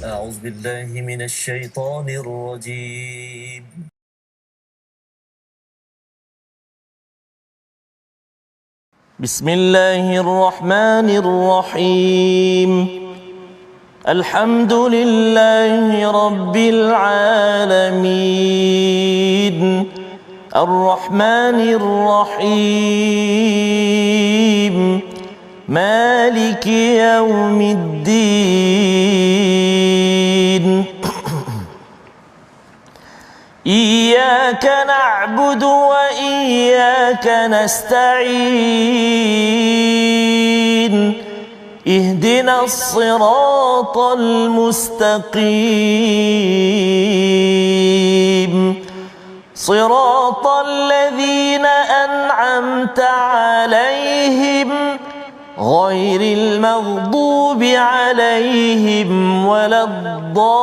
أعوذ بالله من الشيطان الرجيم. بسم الله الرحمن الرحيم. الحمد لله رب العالمين الرحمن الرحيم مالك يوم الدين إياك نعبد وإياك نستعين اهدنا الصراط المستقيم صراط الذين أنعمت عليهم غير المغضوب عليهم ولا الضالين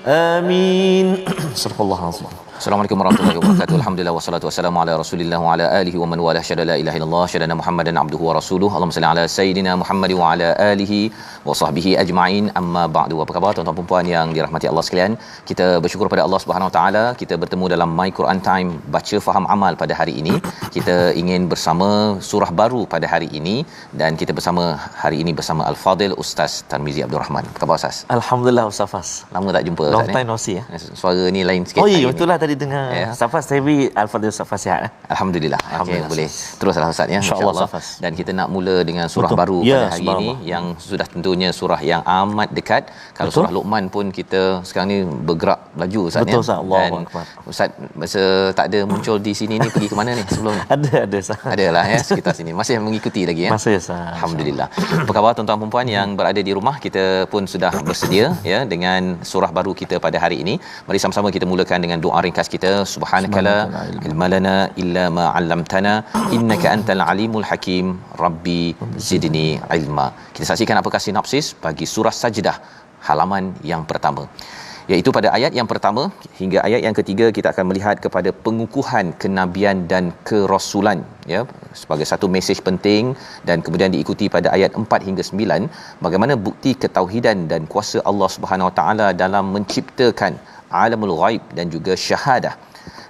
آمين. صدق الله العظيم. Assalamualaikum warahmatullahi wabarakatuh. Alhamdulillah wassalatu wassalamu ala Rasulillah wa ala alihi wa man wala syada la ilaha illallah syadana Muhammadan abduhu wa rasuluhu. Allahumma salli ala sayidina Muhammad wa ala alihi wa sahbihi ajma'in. Amma ba'du. Apa khabar tuan-tuan dan puan yang dirahmati Allah sekalian? Kita bersyukur pada Allah Subhanahu wa taala kita bertemu dalam My Quran Time baca faham amal pada hari ini. Kita ingin bersama surah baru pada hari ini dan kita bersama hari ini bersama Al-Fadil Ustaz Tarmizi Abdul Rahman. Apa khabar Ustaz? Alhamdulillah Ustaz Fas. Lama tak jumpa Long Ustaz. time no see ya. Suara ni lain sikit. Oh iya betul lah tadi dengar Ya. Ustaz Fas tapi Al-Fadhil Ustaz Fas sihat. Alhamdulillah. Okey, boleh teruslah Ustaz ya, InsyaAllah. Dan kita nak mula dengan surah Betul. baru Ya, pada hari ini yang sudah tentunya surah yang amat dekat. Kalau Betul. surah Luqman pun kita sekarang ni bergerak laju Ustaz. Betul, ya. Ustaz. Allahu Dan Akbar. Ustaz masa tak ada muncul di sini ni pergi ke mana ni sebelum ni? Ada Ustaz. Adalah ya sekitar sini. Masih mengikuti lagi ya. Masih Ustaz. Alhamdulillah. Apa khabar tuan-tuan dan puan yang berada di rumah? Kita pun sudah bersedia ya dengan surah baru kita pada hari ini. Mari sama-sama kita mulakan dengan doa ringkas kita. Subhanakala ilma lana illa ma 'allamtana innaka antal alimul hakim. Rabbi zidni ilma. Kita saksikan apakah sinopsis bagi surah Sajdah halaman yang pertama. Iaitu pada ayat yang pertama hingga ayat yang ketiga kita akan melihat kepada pengukuhan kenabian dan kerasulan ya sebagai satu mesej penting, dan kemudian diikuti pada ayat 4 hingga 9 bagaimana bukti ketauhidan dan kuasa Allah Subhanahu Wa Taala dalam menciptakan alamul ghaib dan juga syahadah.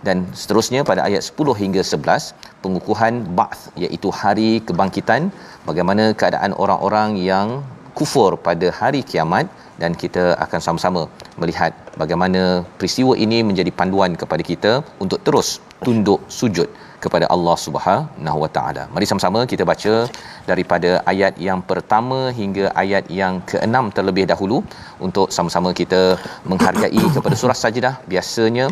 Dan seterusnya pada ayat 10 hingga 11 pengukuhan ba'th iaitu hari kebangkitan, bagaimana keadaan orang-orang yang kufur pada hari kiamat, dan kita akan sama-sama melihat bagaimana peristiwa ini menjadi panduan kepada kita untuk terus tunduk sujud kepada Allah Subhanahu Wa Taala. Mari sama-sama kita baca daripada ayat yang pertama hingga ayat yang ke-6 terlebih dahulu untuk sama-sama kita menghargai kepada surah Sajdah. Biasanya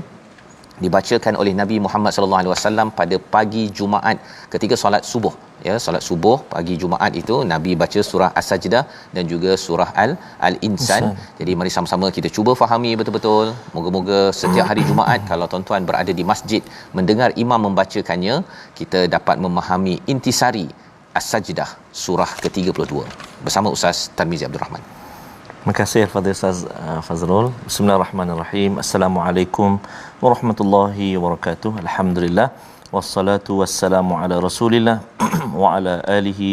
dibacakan oleh Nabi Muhammad sallallahu alaihi wasallam pada pagi Jumaat ketika solat subuh ya, solat subuh pagi Jumaat itu Nabi baca surah As-Sajdah dan juga surah Al-Insan. Jadi mari sama-sama kita cuba fahami betul-betul. Moga-moga setiap hari Jumaat kalau tuan-tuan berada di masjid mendengar imam membacakannya, kita dapat memahami intisari As-Sajdah surah ke-32 bersama Ustaz Tarmizi Abdul Rahman. Terima kasih Al-Fadhil Ustaz Fazrul. Bismillahirrahmanirrahim. Assalamualaikum warahmatullahi wabarakatuh. Alhamdulillah wassalatu wassalamu ala Rasulillah wa ala alihi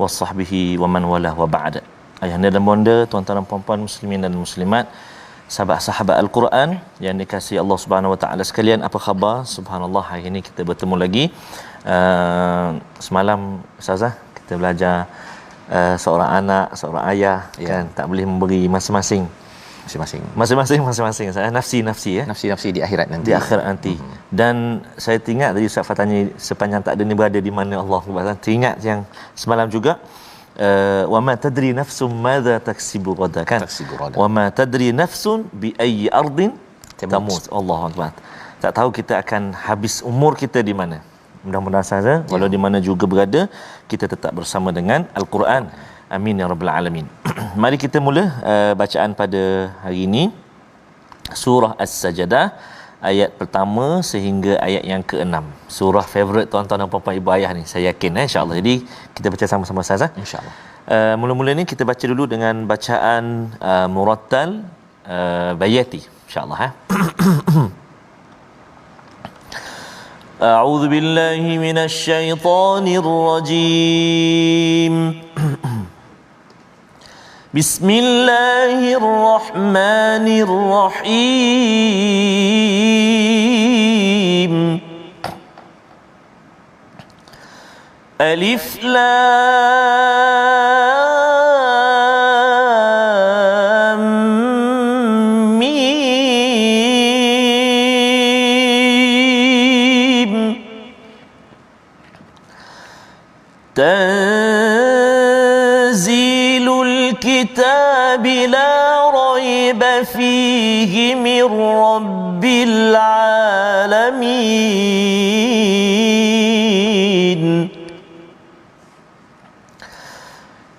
wasahbihi wa man wala wa ba'da. Ayahanda dan bonda, tuan-tuan dan puan-puan muslimin dan muslimat, sahabat-sahabat Al-Quran yang dikasihi Allah Subhanahu Wa Taala sekalian, apa khabar? Subhanallah, hari ini kita bertemu lagi. Semalam Ustazah kita belajar seorang anak, seorang ayah kan tak boleh memberi masing-masing saya nafsi ya, Nafsi di akhirat nanti. Di akhirat nanti. Dan saya teringat tadi Ustaz Fatani sepanjang tak ada ni berada di mana Allah Subhanahu teringat yang semalam juga wa ma tadri nafsum madza taksibu ghadan kan, wa ma tadri nafsun bi ayyi ardin tamut. Allahu akbar. Tak tahu kita akan habis umur kita di mana. Mudah-mudahan saja walau di mana juga berada kita tetap bersama dengan Al-Quran. Amin ya rabbal alamin. Mari kita mula bacaan pada hari ini surah As-Sajdah ayat pertama sehingga ayat yang ke-6. Surah favorite tuan-tuan dan puan-puan ibu ayah ni, saya yakin insya-Allah. Jadi kita baca sama-sama Ustaz insya-Allah. Mula-mula ni kita baca dulu dengan bacaan murattal bayati insya-Allah أعوذ بالله من الشيطان الرجيم بسم الله الرحمن الرحيم ألف لام ميم تنزيل الكتاب لا ريب فيه من رب العالمين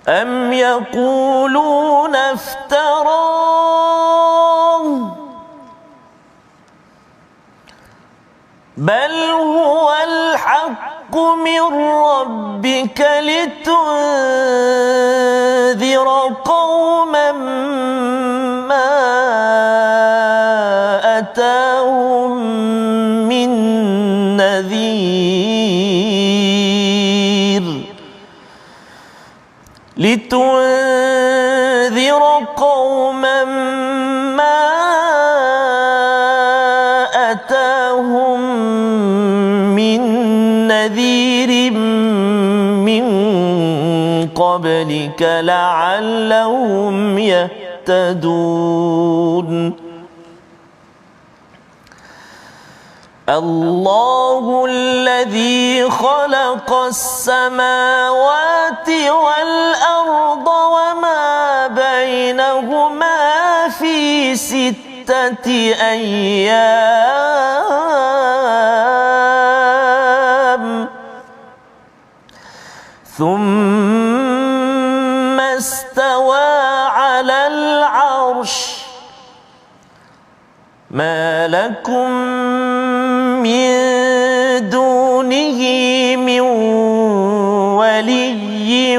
أم يقولون افتراه بل هو الحق من ربك لتنذر قوما ما أتاهم من نذير لتنذر قوما ما أتاهم من نذير من قبلك لعلهم يهتدون الله الذي خلق السماوات والأرض وما بينهما في 6 أيام ثم استوى على العرش ما لكم من دونه من ولي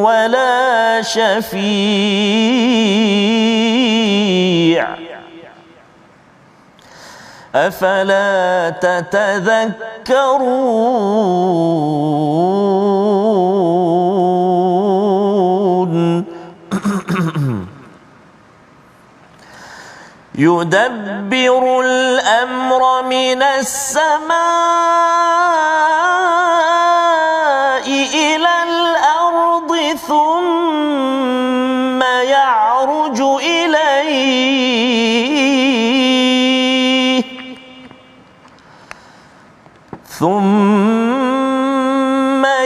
ولا شفيع أفلا تتذكرون يدبر الأمر من السماء إلى الأرض ثم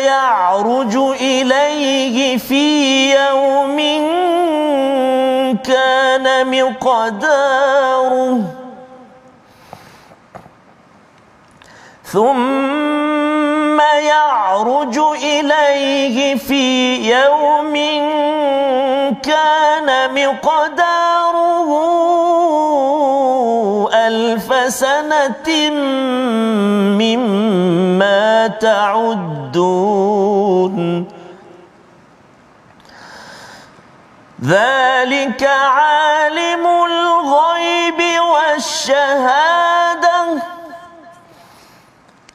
يعرج إليه في يوم كان مقداره ثم يعرج إليه في يوم كان مقداره 1000 سنة مما تعدون ذلك عالم الغيب والشهادة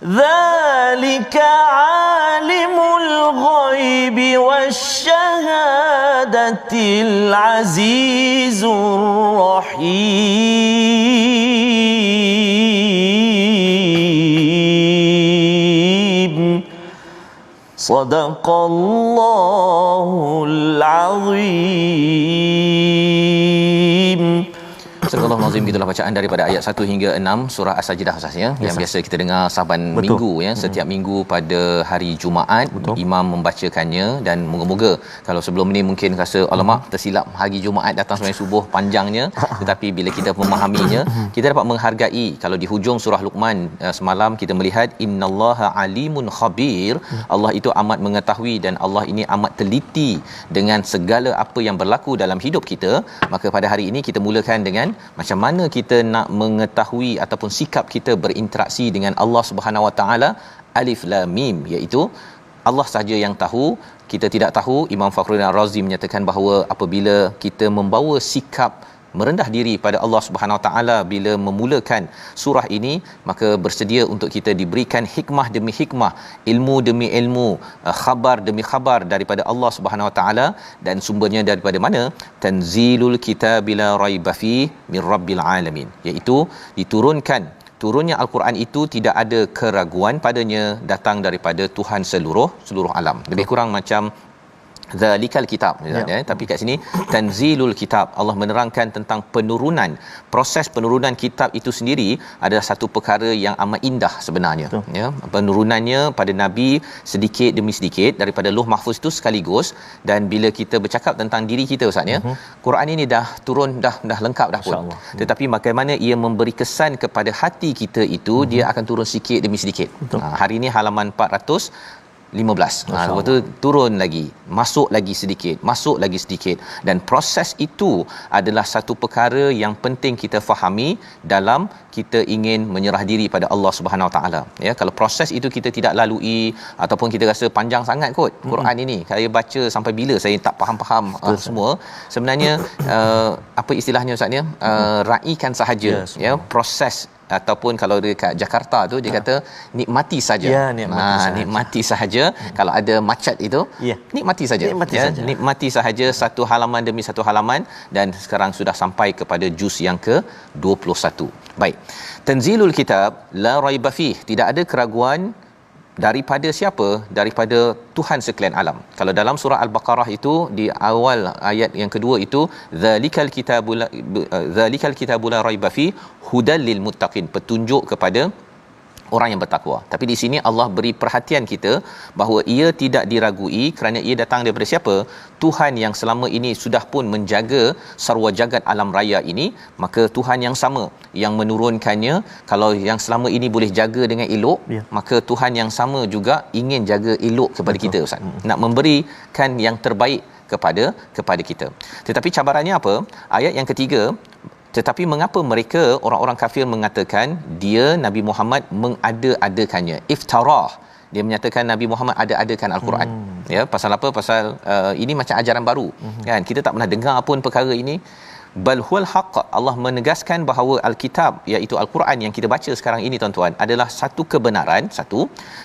ذلك عالم الغيب والشهادة العزيز الرحيم صدق الله العظيم. Astagfirullahalazim, gitulah bacaan daripada ayat 1 hingga 6 surah As-Sajdah Ustaz yang biasa kita dengar saban minggu ya, setiap minggu pada hari Jumaat. Imam membacakannya dan moga-moga kalau sebelum ni mungkin rasa alamak tersilap hari Jumaat datang sembahyang subuh panjangnya, tetapi bila kita memahaminya kita dapat menghargai. Kalau di hujung surah Luqman semalam kita melihat innallaha alimun khabir, Allah itu amat mengetahui dan Allah ini amat teliti dengan segala apa yang berlaku dalam hidup kita. Maka pada hari ini kita mulakan dengan macam mana kita nak mengetahui ataupun sikap kita berinteraksi dengan Allah Subhanahu Wa Taala. Alif Lam Mim, iaitu Allah sahaja yang tahu, kita tidak tahu. Imam Fakhruddin Ar-Razi menyatakan bahawa apabila kita membawa sikap merendah diri pada Allah Subhanahu Wa Taala bila memulakan surah ini, maka bersedia untuk kita diberikan hikmah demi hikmah, ilmu demi ilmu, khabar demi khabar daripada Allah Subhanahu Wa Taala. Dan sumbernya daripada mana? Tanzilul kitabi la raiba fi mir rabbil alamin, iaitu turunnya al-Quran itu tidak ada keraguan padanya, datang daripada Tuhan seluruh alam. Lebih kurang macam zalikal kitab, ya. Tapi kat sini tanzilul kitab, Allah menerangkan tentang proses penurunan kitab itu sendiri adalah satu perkara yang amat indah sebenarnya. Ya, penurunannya pada nabi sedikit demi sedikit daripada Lauh Mahfuz itu sekaligus. Dan bila kita bercakap tentang diri kita Ustaz, ya, Quran ini dah turun, dah lengkap dah pun. Tetapi bagaimana ia memberi kesan kepada hati kita itu, dia akan turun sikit demi sedikit. Hari ini halaman 415. Lepas tu turun lagi, masuk lagi sedikit. Dan proses itu adalah satu perkara yang penting kita fahami dalam kita ingin menyerah diri pada Allah Subhanahu Wa Taala. Ya, kalau proses itu kita tidak lalui ataupun kita rasa panjang sangat kot Quran ini, saya baca sampai bila saya tak faham semua. Sebenarnya apa istilahnya Ustaz ni? Raikan sahaja, ya, proses. Ataupun kalau dekat Jakarta tu dia kata nikmati saja. Ya, nikmati sahaja. Kalau ada macet itu, nikmati saja. Nikmati sahaja satu halaman demi satu halaman, dan sekarang sudah sampai kepada juz yang ke-21. Baik. Tanzilul kitab la raiba fih, tidak ada keraguan daripada siapa? Daripada Tuhan sekalian alam. Kalau dalam surah Al-Baqarah itu di awal ayat yang kedua itu zalikal kitabul la raiba fi hudal lil muttaqin, petunjuk kepada orang yang bertakwa. Tapi di sini Allah beri perhatian kita bahawa ia tidak diragui kerana ia datang daripada siapa? Tuhan yang selama ini sudah pun menjaga sarwa jagat alam raya ini. Maka Tuhan yang sama yang menurunkannya, kalau yang selama ini boleh jaga dengan elok, maka Tuhan yang sama juga ingin jaga elok kepada kita Ustaz. Nak memberikan yang terbaik kepada kita. Tetapi cabarannya apa? Ayat yang ketiga, tetapi mengapa mereka orang-orang kafir mengatakan dia Nabi Muhammad mengada-adakannya? Iftarah. Dia menyatakan Nabi Muhammad ada-adakan Al-Quran. Ya, pasal apa? Pasal ini macam ajaran baru. Kan, kita tak pernah dengar pun perkara ini. Bal huwal haqq. Allah menegaskan bahawa Alkitab, iaitu Al-Quran yang kita baca sekarang ini tuan-tuan, adalah satu kebenaran,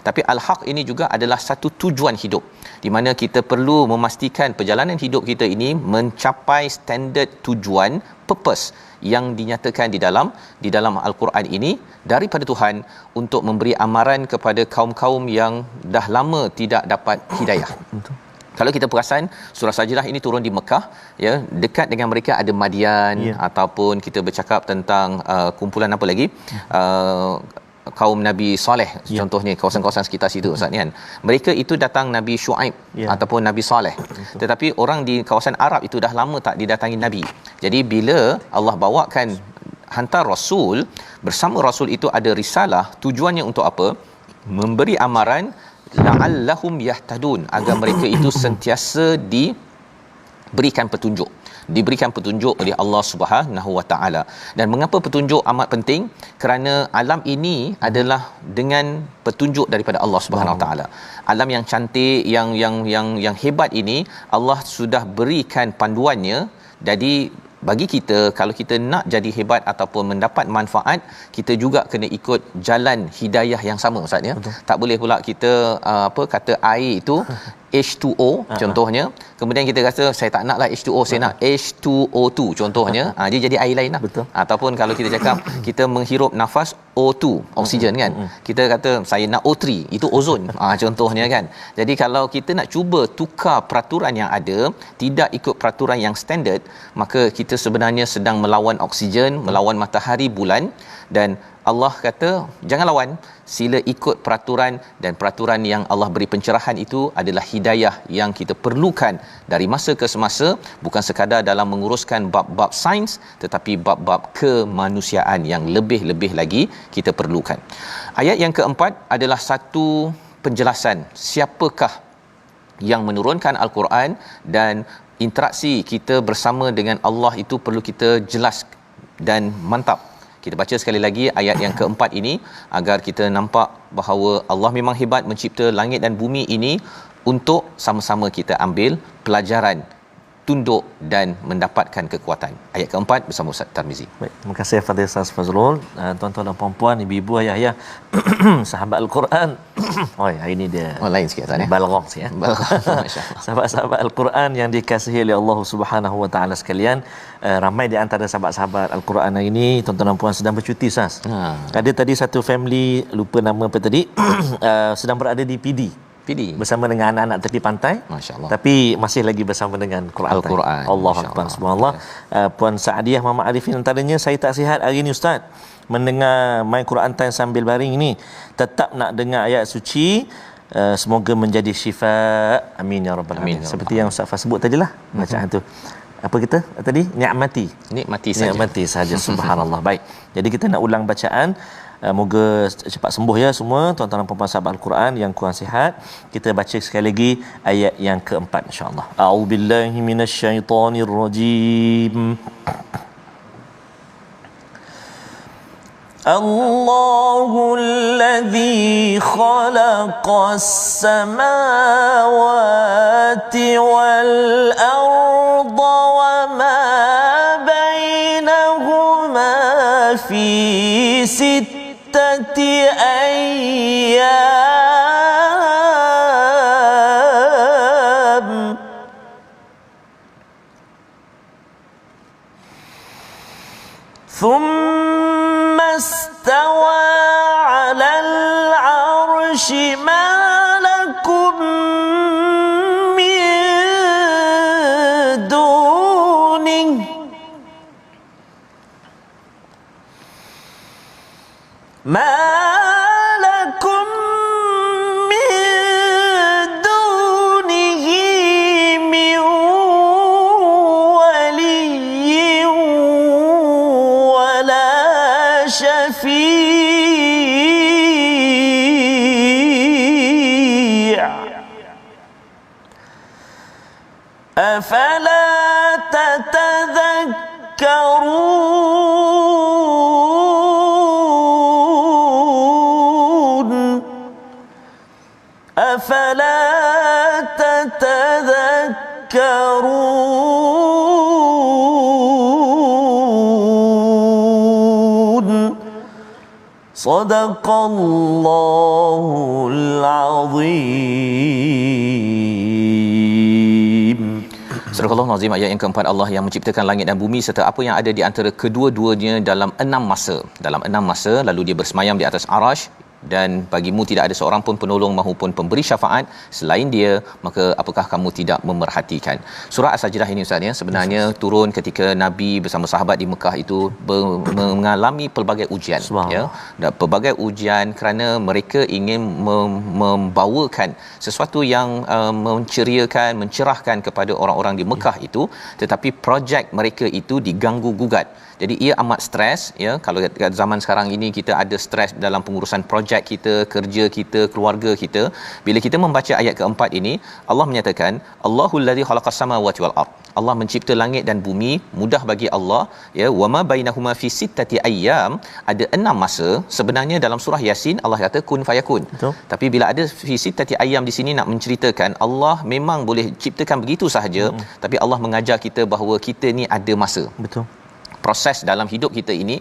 tapi al-haq ini juga adalah satu tujuan hidup, di mana kita perlu memastikan perjalanan hidup kita ini mencapai standard tujuan, purpose yang dinyatakan di dalam Al-Quran ini daripada Tuhan untuk memberi amaran kepada kaum-kaum yang dah lama tidak dapat hidayah. Kalau kita perasan surah Sajdah ini turun di Mekah, ya, dekat dengan mereka ada Madian, ataupun kita bercakap tentang kumpulan apa lagi, kaum Nabi Saleh, contohnya kawasan-kawasan sekitar situ Ustaz ni kan. Mereka itu datang Nabi Shu'aib ataupun Nabi Saleh. Tetapi orang di kawasan Arab itu dah lama tak didatangi Nabi. Jadi bila Allah bawakan hantar Rasul, bersama Rasul itu ada risalah, tujuannya untuk apa? Memberi amaran la'allahum yahtadun, agar mereka itu sentiasa diberikan petunjuk oleh Allah Subhanahu Wa Taala. Dan mengapa petunjuk amat penting? Kerana alam ini adalah dengan petunjuk daripada Allah Subhanahu Wa Taala. Alam yang cantik, yang hebat ini Allah sudah berikan panduannya. Jadi bagi kita, kalau kita nak jadi hebat ataupun mendapat manfaat, kita juga kena ikut jalan hidayah yang sama Ustaz, ya. Tak boleh pula kita kata air itu H2O contohnya, kemudian kita rasa saya tak naklah H2O, saya nak H2O2 contohnya, dia jadi air lain lah. Ataupun kalau kita cakap kita menghirup nafas O2, oksigen kan, kita kata saya nak O3, itu ozon contohnya kan. Jadi kalau kita nak cuba tukar peraturan yang ada, tidak ikut peraturan yang standard, maka kita sebenarnya sedang melawan oksigen, melawan matahari, bulan. Dan Allah kata jangan lawan, sila ikut peraturan, dan peraturan yang Allah beri pencerahan itu adalah hidayah yang kita perlukan dari masa ke semasa, bukan sekadar dalam menguruskan bab-bab sains, tetapi bab-bab kemanusiaan yang lebih-lebih lagi kita perlukan. Ayat yang keempat adalah satu penjelasan siapakah yang menurunkan Al-Quran, dan interaksi kita bersama dengan Allah itu perlu kita jelas dan mantap. Kita baca sekali lagi ayat yang keempat ini agar kita nampak bahawa Allah memang hebat mencipta langit dan bumi ini untuk sama-sama kita ambil pelajaran tunduk dan mendapatkan kekuatan. Ayat keempat bersama Ustaz Tarmizi. Baik, terima kasih Fadil Ustaz Fazrul. Tuan-tuan dan puan-puan, ibu-ibu, ayah-ayah, sahabat Al-Quran. Oh, hari ini dia Lain sikit Ustaz ya. balgham sikit ya. Masya-Allah. Sahabat-sahabat Al-Quran yang dikasihi oleh Allah Subhanahu Wa Taala sekalian, ramai di antara sahabat-sahabat Al-Quran hari ini, tuan-tuan dan puan, sedang bercuti Ustaz. Ada tadi satu family, lupa nama apa tadi, sedang berada di PD bersama dengan anak-anak tepi pantai, Masya-Allah. tapi masih lagi bersama dengan Al-Quran. Allahu Akbar, subhanallah. Puan Saadiah Muhammad Arifin antaranya, saya tak sihat hari ini Ustaz, mendengar My Quran Time sambil baring ini, tetap nak dengar ayat suci. Semoga menjadi syifa, amin ya rabbal alamin. Seperti yang Ustaz Fah sebut tadilah bacaan tu. Apa kita tadi? Nikmati saja. Subhanallah. Baik, jadi kita nak ulang bacaan. Moga cepat sembuh ya semua tuan-tuan dan puan-puan sahabat Al-Quran yang kurang sihat. Kita baca sekali lagi ayat yang keempat insya-Allah. A'udzubillahi minasyaitonirrajim. Allahul-ladzi khalaqas samawati wal arda wa ma bainahuma fi sittati ayyam thumma istawa 'alal 'arsyi ma lakum min dunihi ma lakum min dunihi min waliyyin wala shafi' afala tatadhakkarun afala tatadhakkarun. Sadaqallahul azim. Surah Al-Azim ayat yang keempat, Allah yang menciptakan langit dan bumi serta apa yang ada di antara kedua-duanya dalam 6 masa. Dalam 6 masa, lalu dia bersemayam di atas arash, dan bagimu tidak ada seorang pun penolong maupun pemberi syafaat selain dia, maka apakah kamu tidak memerhatikan? Surah As-Sajdah ini Ustaz ya, sebenarnya turun ketika Nabi bersama sahabat di Mekah itu mengalami pelbagai ujian ya. Dan pelbagai ujian kerana mereka ingin membawakan sesuatu yang menceriakan, mencerahkan kepada orang-orang di Mekah itu, tetapi projek mereka itu diganggu gugat. Jadi ia amat stres ya. Kalau kat zaman sekarang ini kita ada stres dalam pengurusan projek kita, kerja kita, keluarga kita. Bila kita membaca ayat keempat ini, Allah menyatakan Allahul ladzi khalaqas samawati wal ard. Allah mencipta langit dan bumi, mudah bagi Allah ya. Wama bainahuma fi sittati ayyam, ada 6 masa. Sebenarnya dalam surah Yasin Allah kata kun fayakun. Betul. Tapi bila ada fi sittati ayyam di sini nak menceritakan Allah memang boleh ciptakan begitu sahaja, tapi Allah mengajar kita bahawa kita ni ada masa. Betul. Proses dalam hidup kita ini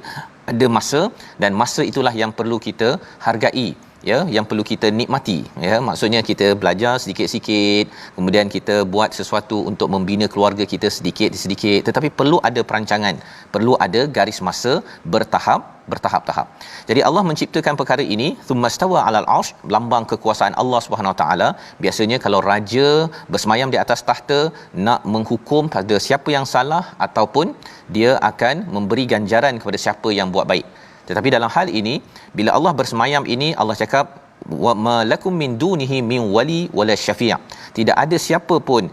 ada masa, dan masa itulah yang perlu kita hargai ya, yang perlu kita nikmati ya. Maksudnya kita belajar sedikit-sikit, kemudian kita buat sesuatu untuk membina keluarga kita sedikit-sedikit, tetapi perlu ada perancangan, perlu ada garis masa bertahap-tahap. Jadi Allah menciptakan perkara ini, tsummastawa 'alal 'arsy, lambang kekuasaan Allah Subhanahu Wa Taala. Biasanya kalau raja bersemayam di atas tahta nak menghukum pada siapa yang salah ataupun dia akan memberi ganjaran kepada siapa yang buat baik. Tetapi dalam hal ini, bila Allah bersemayam ini, Allah cakap wa malakum min dunihi min wali wala syafi'. Tidak ada siapa pun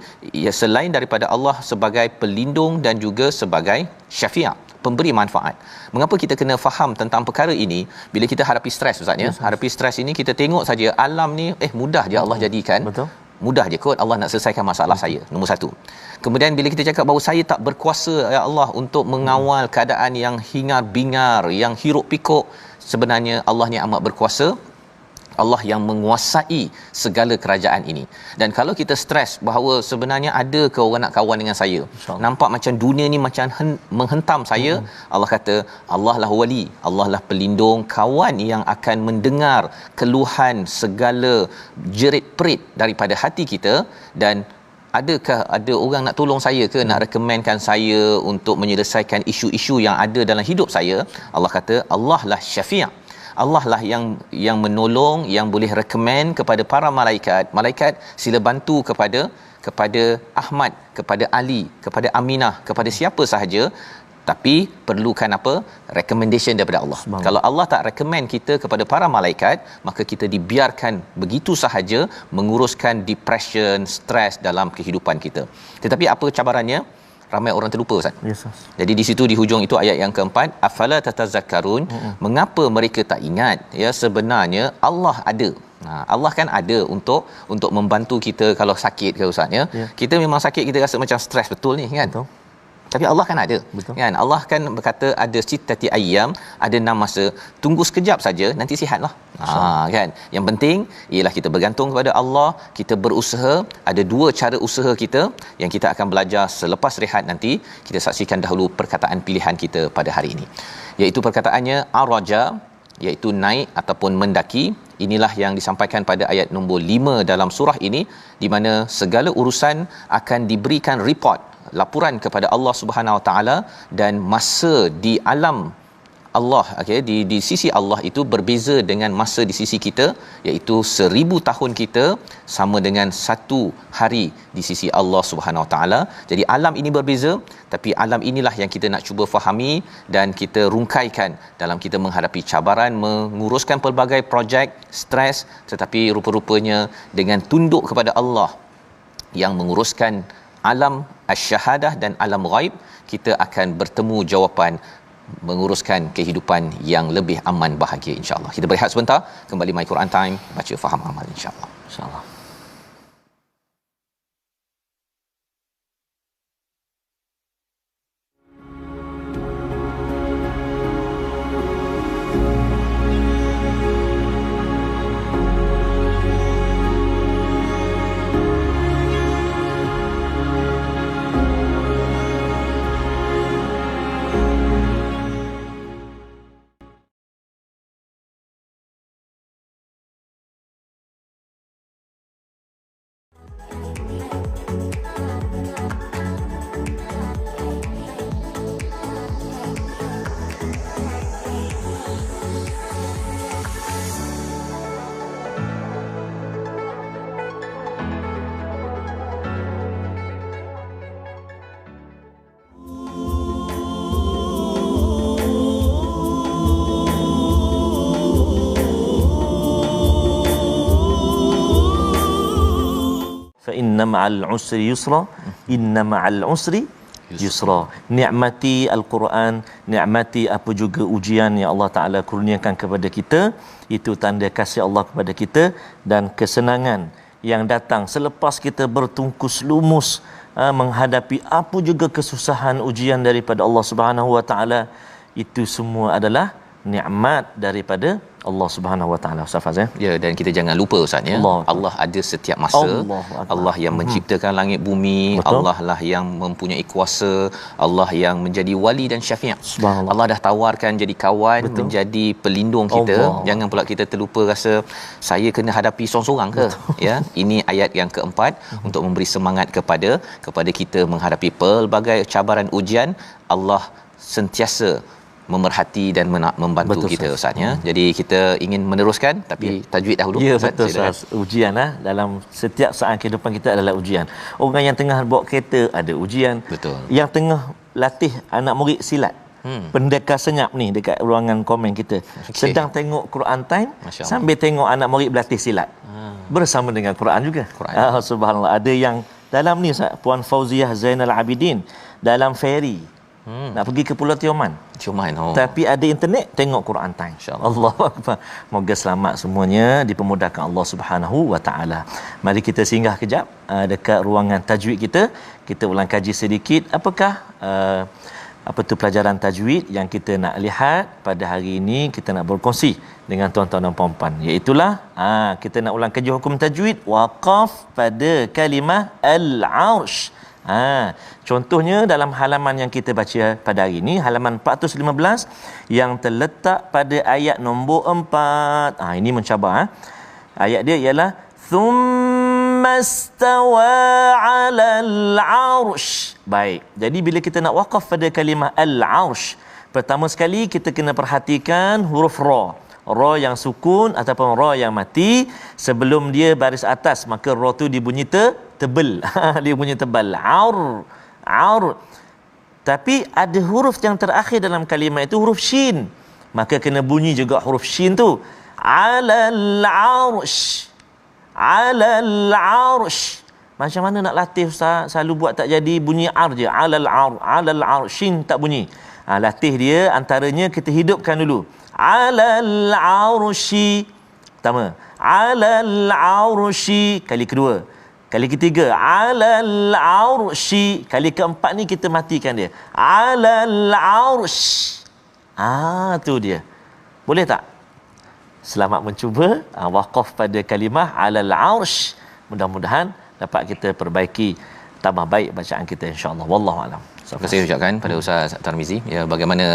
ya selain daripada Allah sebagai pelindung dan juga sebagai syafi', pemberi manfaat. Mengapa kita kena faham tentang perkara ini? Bila kita hadapi stres Ustaz ya, hadapi stres ini kita tengok saja alam ni mudah je Allah jadikan. Betul. Mudah je kot Allah nak selesaikan masalah saya. Nombor satu. Kemudian bila kita cakap bahawa saya tak berkuasa ya Allah untuk mengawal keadaan yang hingar-bingar, yang hiruk pikuk, sebenarnya Allah ni amat berkuasa Allah yang menguasai segala kerajaan ini. Dan kalau kita stres bahawa sebenarnya ada ke orang nak kawan dengan saya, nampak macam dunia ni macam menghentam saya, Allah kata Allah lah wali, Allah lah pelindung, kawan yang akan mendengar keluhan segala jerit-perit daripada hati kita. Dan adakah ada orang nak tolong saya ke, nak rekomenkan saya untuk menyelesaikan isu-isu yang ada dalam hidup saya? Allah kata Allah lah syafi'. Allah lah yang menolong, yang boleh rekomen kepada para malaikat, sila bantu kepada Ahmad, kepada Ali, kepada Aminah, kepada siapa sahaja. Tapi perlukan apa? Recommendation daripada Allah. Kalau Allah tak recommend kita kepada para malaikat, maka kita dibiarkan begitu sahaja menguruskan depression, stres dalam kehidupan kita. Tetapi apa cabarannya? Ramai orang terlupa, Ustaz. Yes. Jadi di situ di hujung itu ayat yang keempat, afala tatazakkarun, mengapa mereka tak ingat ya sebenarnya Allah ada. Allah kan ada untuk membantu kita kalau sakit ke, Ustaz ya. Kita memang sakit, kita rasa macam stres betul ni kan. Betul. Tapi Allah kan ada. Betul. Kan Allah kan berkata ada sittati ayyam, ada 6 masa, tunggu sekejap saja nanti sihatlah. Kan. Yang penting ialah kita bergantung kepada Allah, kita berusaha. Ada 2 cara usaha kita yang kita akan belajar selepas rehat nanti. Kita saksikan dahulu perkataan pilihan kita pada hari ini. Iaitu perkataannya araja, iaitu naik ataupun mendaki. Inilah yang disampaikan pada ayat nombor 5 dalam surah ini, di mana segala urusan akan diberikan report, laporan kepada Allah Subhanahu Wa Taala, dan masa di alam Allah, di sisi Allah itu berbeza dengan masa di sisi kita, iaitu 1000 tahun kita sama dengan 1 hari di sisi Allah Subhanahu Wa Taala. Jadi alam ini berbeza, tapi alam inilah yang kita nak cuba fahami dan kita rungkaikan dalam kita menghadapi cabaran, menguruskan pelbagai projek, stres, tetapi rupa-rupanya dengan tunduk kepada Allah yang menguruskan alam asy-syahadah dan alam ghaib, kita akan bertemu jawapan menguruskan kehidupan yang lebih aman, bahagia, insya-Allah. Kita berehat sebentar, kembali My Quran Time, baca faham amal, insya-Allah. Insya-Allah. Fa inna ma'al usri yusra, inna ma'al usri yusra. Nikmati al-Quran, nikmati apa juga ujian yang Allah Taala kurniakan kepada kita, itu tanda kasih Allah kepada kita, dan kesenangan yang datang selepas kita bertungkus lumus menghadapi apa juga kesusahan ujian daripada Allah Subhanahu Wa Taala, itu semua adalah nikmat daripada Allah Subhanahu Wa Taala. Ustaz ya. Ya, dan kita jangan lupa, Ustaz ya. Allah ada setiap masa. Allah yang menciptakan langit bumi. Betul. Allah lah yang mempunyai kuasa. Allah yang menjadi wali dan syafi'. Allah dah tawarkan jadi kawan. Betul. Menjadi pelindung kita. Jangan pula kita terlupa rasa saya kena hadapi seorang-seorang ke. Betul. Ya, ini ayat yang keempat untuk memberi semangat kepada kita menghadapi pelbagai cabaran ujian. Allah sentiasa memerhati dan membantu, betul, kita, Ustaz ya. Jadi kita ingin meneruskan, tapi tajwid dahulu. Ya, betul, Ustaz. Ujian dalam setiap saat kehidupan kita adalah ujian. Orang yang tengah bawa kereta ada ujian. Betul. Yang tengah latih anak murid silat, pendekar senyap ni dekat ruangan komen kita, sedang tengok Quran Time sambil tengok anak murid berlatih silat bersama dengan Quran juga. Subhanallah. Ada yang dalam ni, Ustaz, Puan Fauziah Zainal Abidin dalam ferry nak pergi ke Pulau Tioman. Tapi ada internet, tengok Quran Time. Allahu Akbar. Moga selamat semuanya, dipermudahkan Allah Subhanahu Wa Taala. Mari kita singgah kejap dekat ruangan tajwid kita. Kita ulang kaji sedikit apakah apa tu pelajaran tajwid yang kita nak lihat pada hari ini, kita nak berkongsi dengan tuan-tuan dan puan-puan, iaitulah kita nak ulang kaji hukum tajwid waqaf pada kalimah al-arsh. Contohnya dalam halaman yang kita baca pada hari ini, halaman 415 yang terletak pada ayat nombor 4. Ini mencabar. Ayat dia ialah thumma istawa 'alal 'arsh. Baik. Jadi bila kita nak waqaf pada kalimah al-'arsh, pertama sekali kita kena perhatikan huruf ra. Ra yang sukun ataupun ra yang mati sebelum dia baris atas, maka ra tu dibunyi tebal. Dia bunyi tebal. Aur. Tapi ada huruf yang terakhir dalam kalimah itu huruf shin. Maka kena bunyi juga huruf shin tu. Alal arsh. Alal arsh. Macam mana nak latih Ustaz? Selalu buat tak jadi, bunyi ar je. Alal ar. Shin tak bunyi. Latih dia antaranya kita hidupkan dulu. Alal arshi. Pertama. Alal arshi. Kali kedua. Kali ketiga. Alal arshi. Kali keempat ni kita matikan dia. Alal arsh. Tu dia. Boleh tak? Selamat mencuba. Waqaf pada kalimah alal arsh. Mudah-mudahan dapat kita perbaiki, tambah baik bacaan kita, insya-Allah. Wallahu alam. Terima kasih ucapkan pada Ustaz Tarmizi, ya, bagaimana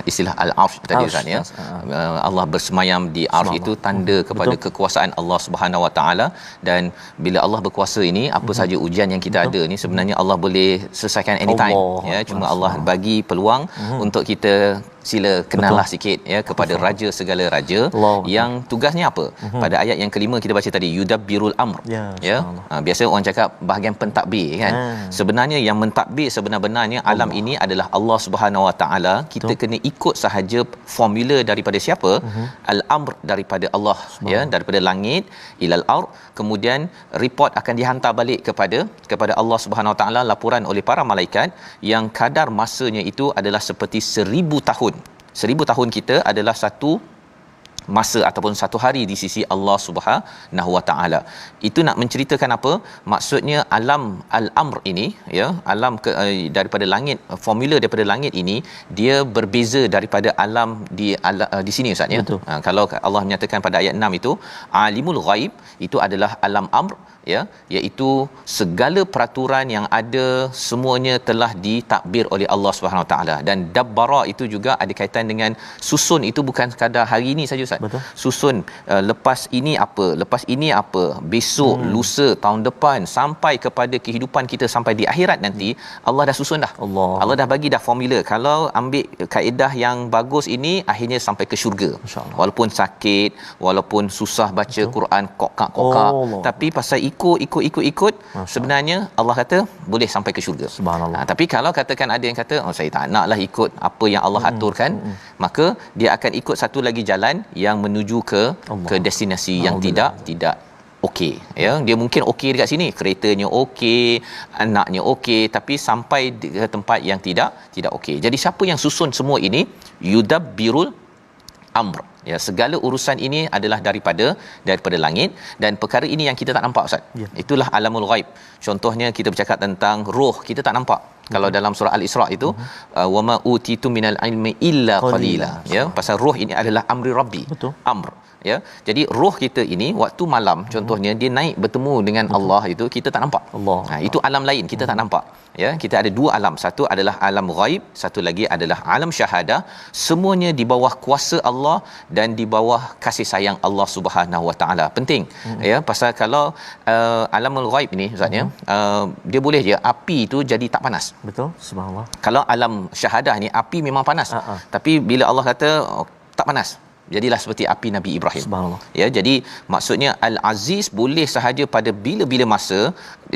istilah al-arsh tadi Ustaz, ya. Allah bersemayam di arsh itu tanda kepada kekuasaan Allah Subhanahu Wa Taala, dan bila Allah berkuasa ini, apa saja ujian yang kita ada ni sebenarnya Allah boleh selesaikan anytime, ya. Cuma Allah bagi peluang untuk kita sila kenallah sikit, ya, kepada raja segala raja yang tugasnya apa. Pada ayat yang kelima kita baca tadi, yudabbirul amr, ya. Biasa orang cakap bahagian pentadbir, kan. Sebenarnya yang mentadbir sebenar-benarnya alam ini adalah Allah Subhanahu Wa Taala. Kita kena ikut sahaja formula daripada siapa? Al-amr, daripada Allah, ya, daripada langit ilal ard, kemudian report akan dihantar balik kepada Allah Subhanahu Wa Taala, laporan oleh para malaikat yang kadar masanya itu adalah seperti 1000 tahun. 1000 tahun kita adalah satu masa ataupun satu hari di sisi Allah Subhanahu Wa Taala. Itu nak menceritakan apa? Maksudnya alam al-amr ini, ya, alam daripada langit, formula daripada langit ini dia berbeza daripada alam di sini, Ustaz, ya. Kalau Allah menyatakan pada ayat 6 itu alimul ghaib, itu adalah alam amr, ya, iaitu segala peraturan yang ada semuanya telah ditakbir oleh Allah Subhanahu Wa Taala. Dan dabbara itu juga ada kaitan dengan susun, itu bukan sekadar hari ini saja, Ustaz. Betul. Susun lepas ini apa, besok, lusa, tahun depan, sampai kepada kehidupan kita sampai di akhirat nanti, Allah dah susun dah. Allah dah bagi dah formula. Kalau ambil kaedah yang bagus ini, akhirnya sampai ke syurga. Walaupun sakit, walaupun susah baca Quran, kokak, tapi pasal ikut sebenarnya Allah kata boleh sampai ke syurga. Subhanallah. Tapi kalau katakan ada yang kata, saya tak naklah ikut apa yang Allah aturkan, maka dia akan ikut satu lagi jalan yang menuju ke destinasi yang tidak okey, ya. Dia mungkin okey dekat sini, keretanya okey, anaknya okey, tapi sampai ke tempat yang tidak okey. Jadi siapa yang susun semua ini? Yudabbirul amr, ya. Segala urusan ini adalah daripada langit, dan perkara ini yang kita tak nampak, Ustaz. Itulah alamul ghaib. Contohnya kita bercakap tentang roh, kita tak nampak. Kalau dalam surah Al-Isra itu wama utitu minal ilmi illa qalila, ya. Pasal roh ini adalah amri rabbi. Amr, ya. Jadi roh kita ini waktu malam contohnya dia naik bertemu dengan Allah, itu kita tak nampak. Itu alam lain, kita tak nampak, ya. Kita ada dua alam, satu adalah alam ghaib, satu lagi adalah alam syahadah. Semuanya di bawah kuasa Allah dan di bawah kasih sayang Allah Subhanahu Wa Taala. Penting, ya. Pasal kalau alamul ghaib ni, Ustaz, ya, dia boleh je api tu jadi tak panas. Betul, subhanallah. Kalau alam syahadah ni api memang panas. Tapi bila Allah kata tak panas, jadilah seperti api Nabi Ibrahim. Subhanallah. Ya, jadi maksudnya Al-Aziz boleh sahaja pada bila-bila masa.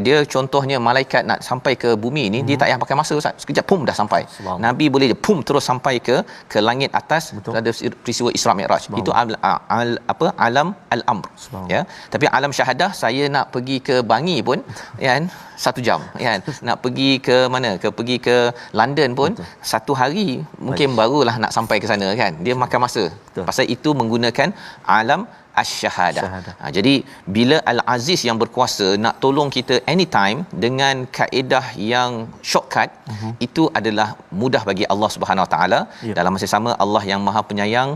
Dia contohnya malaikat nak sampai ke bumi ni, dia tak payah pakai masa, Ustaz. Sekejap pum dah sampai. Nabi boleh je pum terus sampai ke langit atas. Ada peristiwa Isra Mi'raj. Itu alam al-amr, ya. Tapi alam syahadah, saya nak pergi ke Bangi pun, kan, 1 jam, kan. Nak pergi ke mana? Pergi ke London pun 1 hari mungkin barulah nak sampai ke sana, kan. Dia makan masa. Pasal itu menggunakan alam asy-syahadah. Jadi bila Al-Aziz yang berkuasa nak tolong kita anytime dengan kaedah yang shortcut, itu adalah mudah bagi Allah Subhanahu Wa Taala. Dalam masa sama Allah yang Maha Penyayang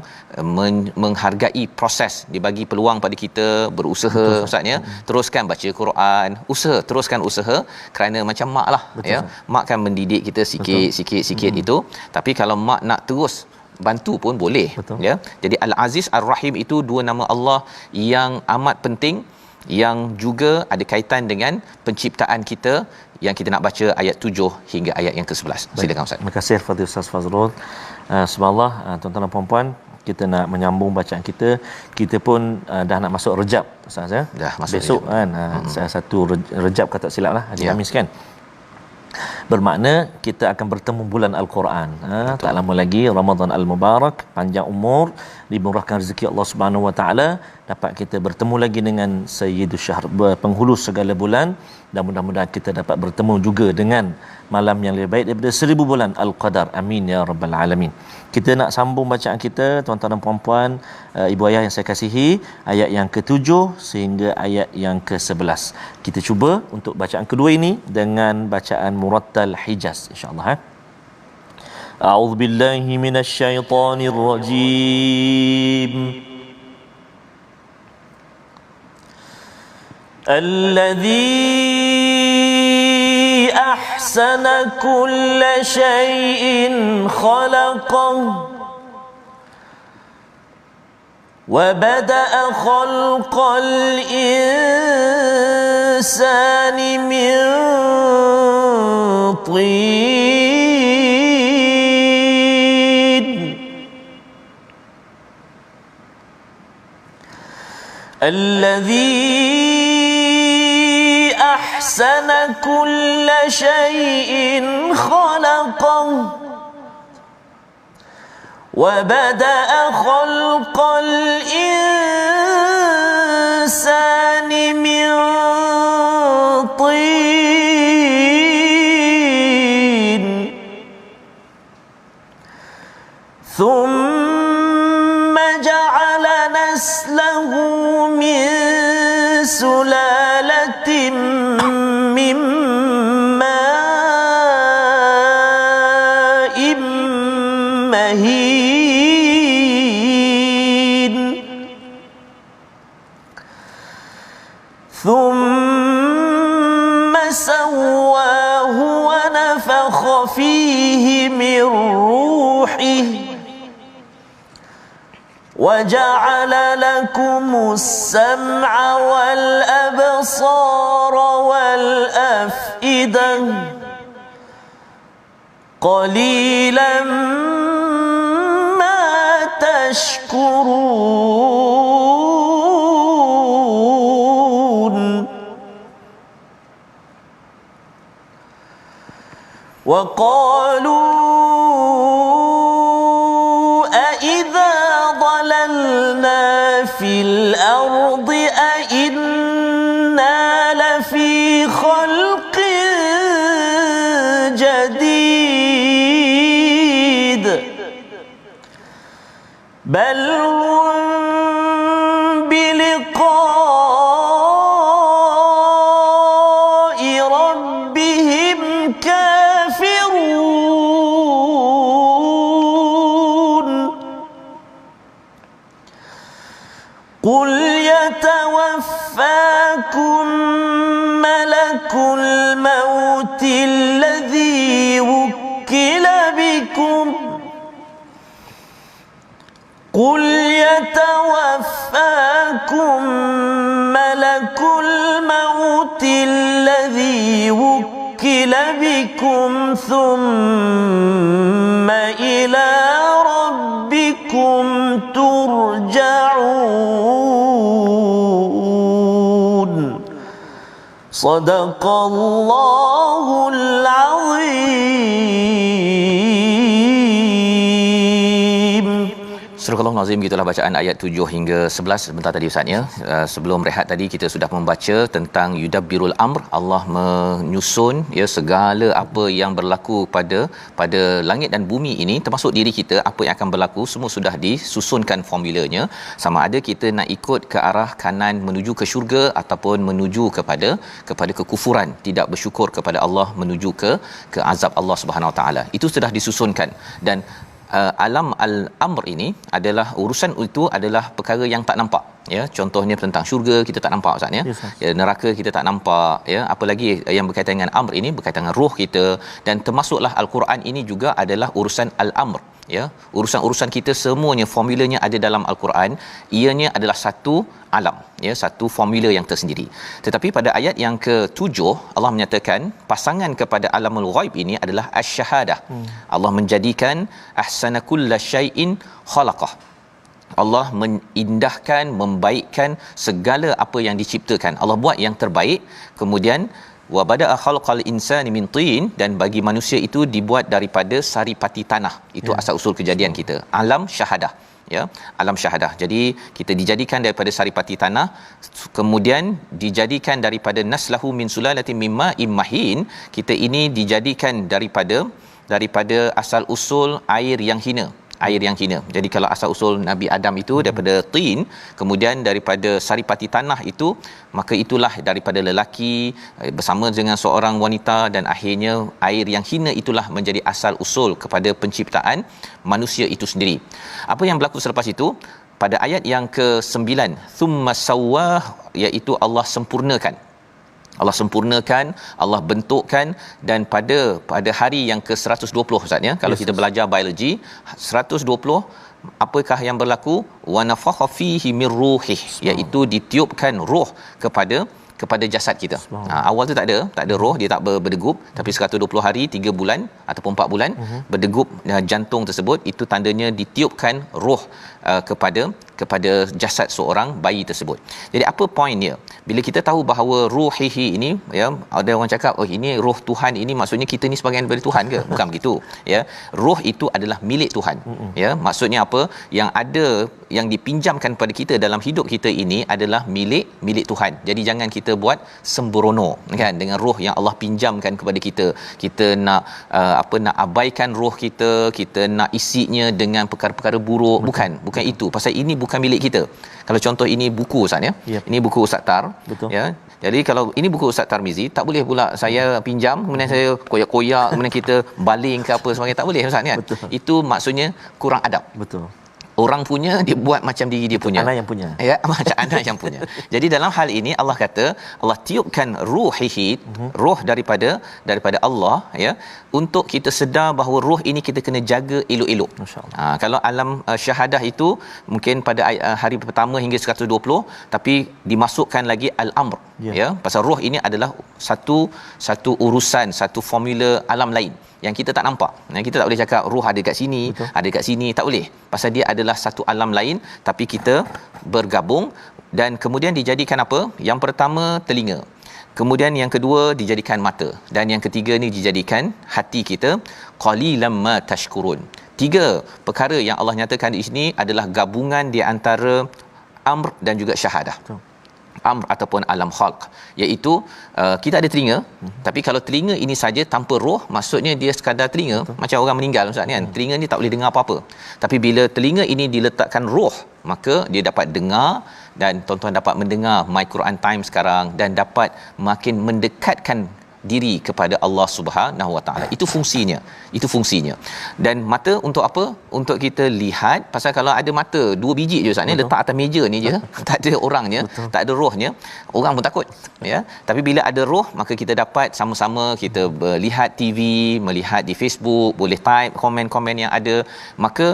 menghargai proses, dibagi peluang pada kita berusaha. Ustaz ya, teruskan baca Quran, teruskan usaha, kerana macam mak lah. Ya, mak kan mendidik kita sikit itu, tapi kalau mak nak terus bantu pun boleh. Ya, jadi Al-Aziz Ar-Rahim itu dua nama Allah yang amat penting, yang juga ada kaitan dengan penciptaan kita, yang kita nak baca ayat 7 hingga ayat yang ke-11. Silakan Ustaz. Terima kasih kepada Ustaz Fazrul. Subhanallah, tuan-tuan dan puan-puan, kita nak menyambung bacaan kita. Kita pun dah nak masuk Rejab Ustaz ya. Dah masuk besok Rejab. Kan satu Rejab kata silap lah, hari Khamis kan. Bermakna kita akan bertemu bulan Al-Quran. Tak lama lagi Ramadan Al-Mubarak, panjang umur, dimurahkan rezeki Allah Subhanahu Wa Taala, dapat kita bertemu lagi dengan Sayyidus Syahr, penghulu segala bulan, dan mudah-mudahan kita dapat bertemu juga dengan malam yang lebih baik daripada 1000 bulan Al-Qadar. Amin ya rabbal alamin. Kita nak sambung bacaan kita, tuan-tuan dan puan-puan, ibu ayah yang saya kasihi, ayat yang ke-7 sehingga ayat yang ke-11. Kita cuba untuk bacaan kedua ini dengan bacaan murattal Hijaz insya-Allah. A'udzu billahi minasyaitonir rajim. الذي أحسن كل شيء خلقه وبدأ خلق الإنسان من طين الذي أحسن كل شيء خلقه وبدأ خلق الإنسان من طين ثم جعل نسله من سلالة من ماء مهين ثم سواه ونفخ فيه من روحه وجعل لكم السمع والأبصار والأفئدة قليلا ما تشكرون وقالوا أإذا ضللنا في الأرض أإنا لفي خلق جديد بل هم بلقاء ربهم كافرون قل يتوفاكم ملك الموت الذي وكل بكم قل يتوفاكم ملك الموت الذي وكل بكم ثم إلى ربكم ترجعون صدق الله العظيم. Surah Astagfirullahalazim, gitulah bacaan ayat 7 hingga 11 sebentar tadi Ustaz ya. Sebelum rehat tadi kita sudah membaca tentang yudabbirul amr, Allah menyusun ya segala apa yang berlaku pada langit dan bumi ini, termasuk diri kita, apa yang akan berlaku semua sudah disusunkan formulanya. Sama ada kita nak ikut ke arah kanan menuju ke syurga ataupun menuju kepada kekufuran, tidak bersyukur kepada Allah, menuju ke azab Allah Subhanahu Wa Taala. Itu sudah disusunkan. Dan alam al-amr ini adalah urusan itu adalah perkara yang tak nampak ya. Contohnya tentang syurga kita tak nampak Ustaz ya. Yes, ya, neraka kita tak nampak ya, apalagi yang berkaitan dengan amr ini berkaitan dengan roh kita. Dan termasuklah al-Quran ini juga adalah urusan al-amr ya. Urusan-urusan kita semuanya formulanya ada dalam al-Quran. Ianya adalah satu alam ya, satu formula yang tersendiri. Tetapi pada ayat yang ke-7 Allah menyatakan pasangan kepada alamul ghaib ini adalah asy-syahadah. Allah menjadikan ahsana kullasyai'in khalaqah. Allah mengindahkan, membaikkan segala apa yang diciptakan. Allah buat yang terbaik. Kemudian wa bada'a khalqal insani min tin, dan bagi manusia itu dibuat daripada saripati tanah. Itu asal usul kejadian kita. Alam syahadah ya, alam syahadah. Jadi kita dijadikan daripada saripati tanah, kemudian dijadikan daripada naslahu min sulalatin mimma immahin. Kita ini dijadikan daripada asal usul air yang hina. Jadi kalau asal usul Nabi Adam itu daripada tin, kemudian daripada saripati tanah itu, maka itulah daripada lelaki bersama dengan seorang wanita, dan akhirnya air yang hina itulah menjadi asal usul kepada penciptaan manusia itu sendiri. Apa yang berlaku selepas itu? Pada ayat yang ke-9, thumma sawwah, iaitu Allah sempurnakan, Allah bentukkan. Dan pada hari yang ke-120 Ustaz ya, kalau kita belajar biologi 120, apakah yang berlaku? Wa nafakha fihi mir ruhih, iaitu ditiupkan roh kepada jasad kita. Awal tu tak ada roh, dia tak berdegup, tapi 120 hari 3 bulan ataupun 4 bulan berdegup jantung tersebut, itu tandanya ditiupkan roh kepada jasad seorang bayi tersebut. Jadi apa poinnya? Bila kita tahu bahawa ruhihi ini ya, ada orang cakap oh ini roh Tuhan, ini maksudnya kita ni sebahagian daripada Tuhan ke? Bukan begitu ya. Roh itu adalah milik Tuhan ya. Maksudnya apa? Yang ada, yang dipinjamkan pada kita dalam hidup kita ini adalah milik Tuhan. Jadi jangan kita buat sembrono kan dengan roh yang Allah pinjamkan kepada kita. Kita nak nak abaikan roh kita nak isinya dengan perkara-perkara buruk. Bukan itu. Pasal ini bukan milik kita. Kalau contoh ini buku Ustaz ya. Ini buku Ustaz Tar. Betul. Ya. Jadi kalau ini buku Ustaz Tarmizi, tak boleh pula saya pinjam kemudian saya koyak-koyak kemudian kita baling ke apa sebagainya, tak boleh Ustaz kan. Itu maksudnya kurang adab. Betul. Orang punya dia buat macam diri dia punya. Anak yang punya. Ya, macam anak yang punya. Jadi dalam hal ini Allah kata Allah tiupkan ruhihi, roh daripada Allah ya, untuk kita sedar bahawa roh ini kita kena jaga elok-elok. Kalau alam syahadah itu mungkin pada hari pertama hingga 120, tapi dimasukkan lagi al-amr ya. Pasal roh ini adalah satu urusan, satu formula alam lain yang kita tak nampak. Kita tak boleh cakap roh ada kat sini, ada kat sini, tak boleh. Pasal dia adalah satu alam lain, tapi kita bergabung. Dan kemudian dijadikan apa? Yang pertama telinga. Kemudian yang kedua dijadikan mata, dan yang ketiga ni dijadikan hati kita. Qalilam ma tashkurun. 3 perkara yang Allah nyatakan di sini adalah gabungan di antara amr dan juga syahadah. Amr ataupun alam khalq, iaitu kita ada telinga, tapi kalau telinga ini saja tanpa roh, maksudnya dia sekadar telinga. Macam orang meninggal Ustaz kan, telinga ni tak boleh dengar apa-apa. Tapi bila telinga ini diletakkan roh, maka dia dapat dengar, dan tuan-tuan dapat mendengar My Quran Time sekarang, dan dapat makin mendekatkan diri kepada Allah Subhanahu Wa Taala. Itu fungsinya. Dan mata untuk apa? Untuk kita lihat. Pasal kalau ada mata 2 biji je Ustaz ni, letak atas meja ni je, tak ada orangnya, tak ada rohnya, orang pun takut ya. Tapi bila ada roh, maka kita dapat sama-sama kita melihat TV, melihat di Facebook, boleh type komen-komen yang ada. Maka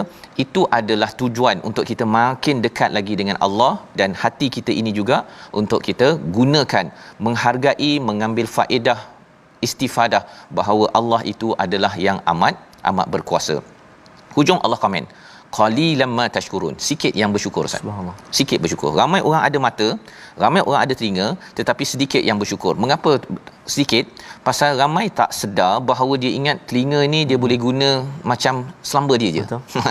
itu adalah tujuan untuk kita makin dekat lagi dengan Allah, dan hati kita ini juga untuk kita gunakan, menghargai, mengambil faedah, istifadah bahawa Allah itu adalah yang amat berkuasa. Hujung Allah komen, qalilam ma tashkurun, sikit yang bersyukur Ustaz. Subhanallah. Sikit bersyukur. Ramai orang ada mata, ramai orang ada telinga, tetapi sedikit yang bersyukur. Mengapa sedikit pasal ramai tak sedar bahawa dia ingat telinga ni dia boleh guna macam selamba dia je.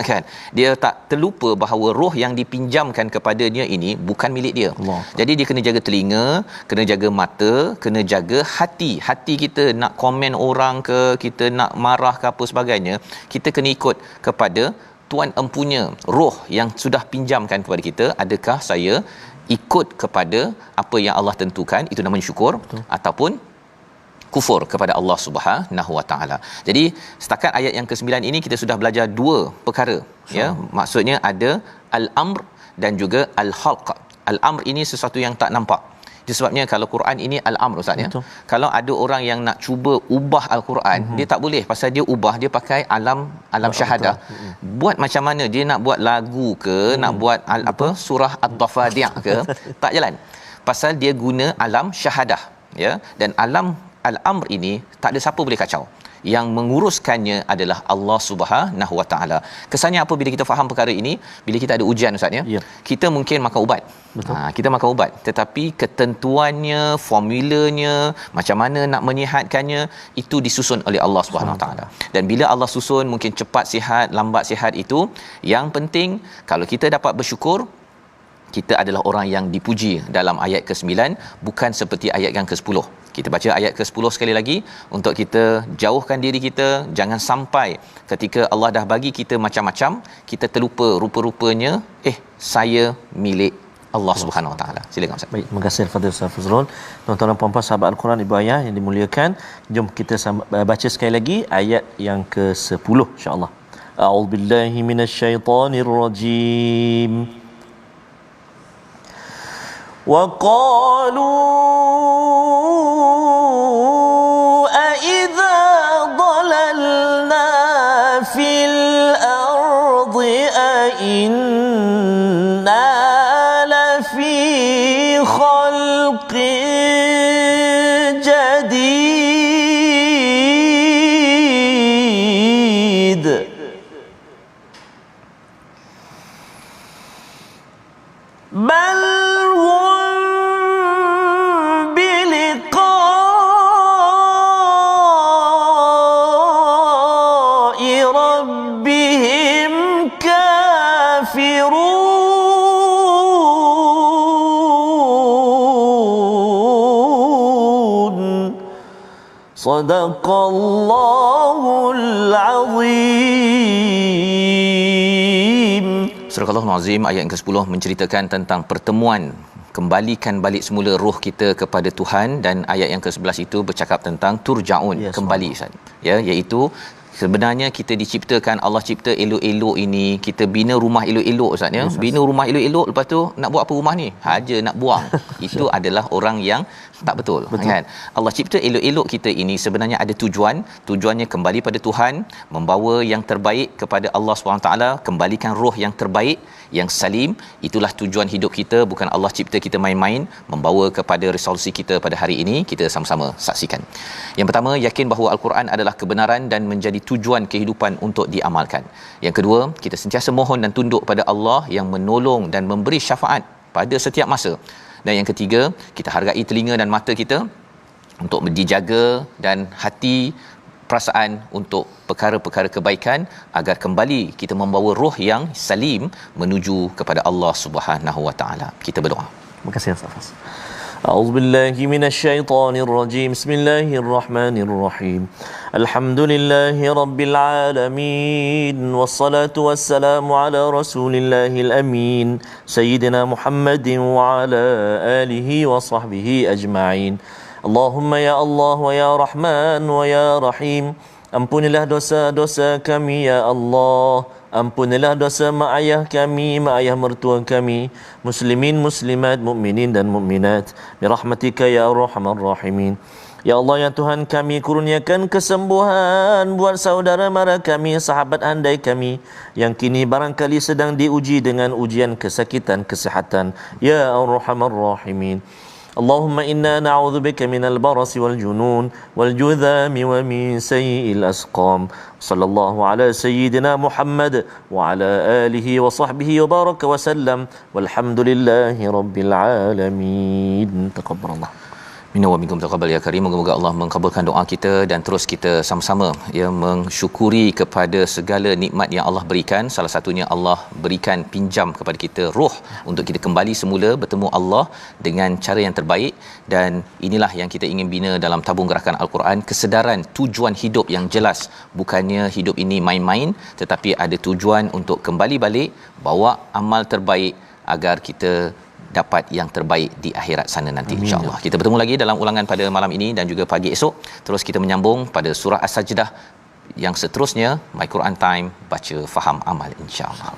Kan, dia tak terlupa bahawa roh yang dipinjamkan kepadanya ini bukan milik dia. Allah. Jadi dia kena jaga telinga, kena jaga mata, kena jaga hati kita. Nak komen orang ke, kita nak marah ke apa sebagainya, kita kena ikut kepada Tuan empunya roh yang sudah pinjamkan kepada kita. Adakah saya ikut kepada apa yang Allah tentukan, itu namanya syukur. Betul. Ataupun kufur kepada Allah Subhanahu Wa Taala. Jadi setakat ayat yang ke-9 ini kita sudah belajar dua perkara, ya. Maksudnya ada al-amr dan juga al-khalq. Al-amr ini sesuatu yang tak nampak. Itu sebabnya kalau Quran ini al-amr, Ustaz, ya. Kalau ada orang yang nak cuba ubah al-Quran, dia tak boleh, pasal dia ubah, dia pakai alam syahadah. Buat macam mana dia nak buat lagu ke, nak buat surah ad-dafadi' ke, tak jalan. Pasal dia guna alam syahadah, ya. Dan al-amr ini tak ada siapa boleh kacau. Yang menguruskannya adalah Allah Subhanahu Wa Taala. Kesannya apa bila kita faham perkara ini? Bila kita ada ujian, Ustaz, ya. Kita mungkin makan ubat. Kita makan ubat, tetapi ketentuannya, formulanya, macam mana nak menyihatkannya, itu disusun oleh Allah Subhanahu Wa Taala. Dan bila Allah susun, mungkin cepat sihat, lambat sihat, itu yang penting. Kalau kita dapat bersyukur, kita adalah orang yang dipuji dalam ayat ke-9, bukan seperti ayat yang ke-10. Kita baca ayat ke-10 sekali lagi untuk kita jauhkan diri kita. Jangan sampai ketika Allah dah bagi kita macam-macam, kita terlupa rupa-rupanya saya milik Allah Subhanahu Wa Taala. Silakan, Ustaz. Baik, terima kasih Al-Fadhil Ustaz Fazrul. Tuan-tuan dan puan-puan sahabat Al-Quran, ibu ayah yang dimuliakan, jom kita baca sekali lagi ayat yang ke-10 insya-Allah. A'udzubillahi minasyaitonirrajim. وقالوا أإذا ضللنا في الأرض أإنا لفي خلق جديد بل Sadaqallahul Azim. Surah Al-Azim ayat yang ke-10 menceritakan tentang pertemuan, kembalikan balik semula roh kita kepada Tuhan, dan ayat yang ke-11 itu bercakap tentang turja'un, kembali, Ustaz. Ya, iaitu sebenarnya kita diciptakan, Allah cipta elok-elok ini, kita bina rumah elok-elok, Ustaz, ya. Bina rumah elok-elok, lepas tu nak buat apa rumah ni? Haja nak buang. Itu adalah orang yang tak betul, kan? Allah cipta elok-elok kita ini sebenarnya ada tujuannya kembali pada Tuhan, membawa yang terbaik kepada Allah SWT, kembalikan roh yang terbaik, yang salim. Itulah tujuan hidup kita, bukan Allah cipta kita main-main. Membawa kepada resolusi kita pada hari ini, kita sama-sama saksikan. Yang pertama, yakin bahawa Al-Quran adalah kebenaran dan menjadi tujuan kehidupan untuk diamalkan. Yang kedua, kita sentiasa mohon dan tunduk pada Allah yang menolong dan memberi syafaat pada setiap masa. Dan yang ketiga, kita hargai telinga dan mata kita untuk dijaga, dan hati, perasaan untuk perkara-perkara kebaikan, agar kembali kita membawa roh yang salim menuju kepada Allah Subhanahu Wa Taala. Kita berdoa. Terima kasih, Ustaz. A'udzubillahi minasyaitonirrajim. Bismillahirrahmanirrahim. Alhamdulillahi rabbil alamin, wassalatu wassalamu ala rasulillahil amin, sayyidina Muhammadin wa ala alihi wa sahbihi ajma'in. Allahumma ya Allah wa ya Rahman wa ya Rahim, ampunilah dosa-dosa kami ya Allah. Ampunilah dosa mak ayah kami, mak ayah mertua kami, muslimin, muslimat, mukminin dan mukminat, birahmatika ya arhamar rahimin. Ya Allah, ya Tuhan kami, kurniakan kesembuhan buat saudara mara kami, sahabat andai kami yang kini barangkali sedang diuji dengan ujian kesakitan kesihatan, ya arhamar rahimin. Allahumma inna na'udzubika minal barasi wal junun wal judhami wa min sayyi'il asqam. Sallallahu ala sayyidina Muhammad wa ala alihi wa sahbihi wa baraka wa sallam. Walhamdulillahi rabbil alamin. Taqabbalallah. Minna wa minkum taqabbal ya karim. Moga-moga Allah mengabulkan doa kita dan terus kita sama-sama ya mensyukuri kepada segala nikmat yang Allah berikan. Salah satunya Allah berikan pinjam kepada kita roh untuk kita kembali semula bertemu Allah dengan cara yang terbaik, dan inilah yang kita ingin bina dalam tabung gerakan Al-Quran, kesedaran tujuan hidup yang jelas. Bukannya hidup ini main-main, tetapi ada tujuan untuk kembali balik bawa amal terbaik agar kita dapat yang terbaik di akhirat sana nanti, insya-Allah. Kita bertemu lagi dalam ulangan pada malam ini dan juga pagi esok. Terus kita menyambung pada surah As-Sajdah yang seterusnya. My Quran Time, baca faham amal, insya-Allah.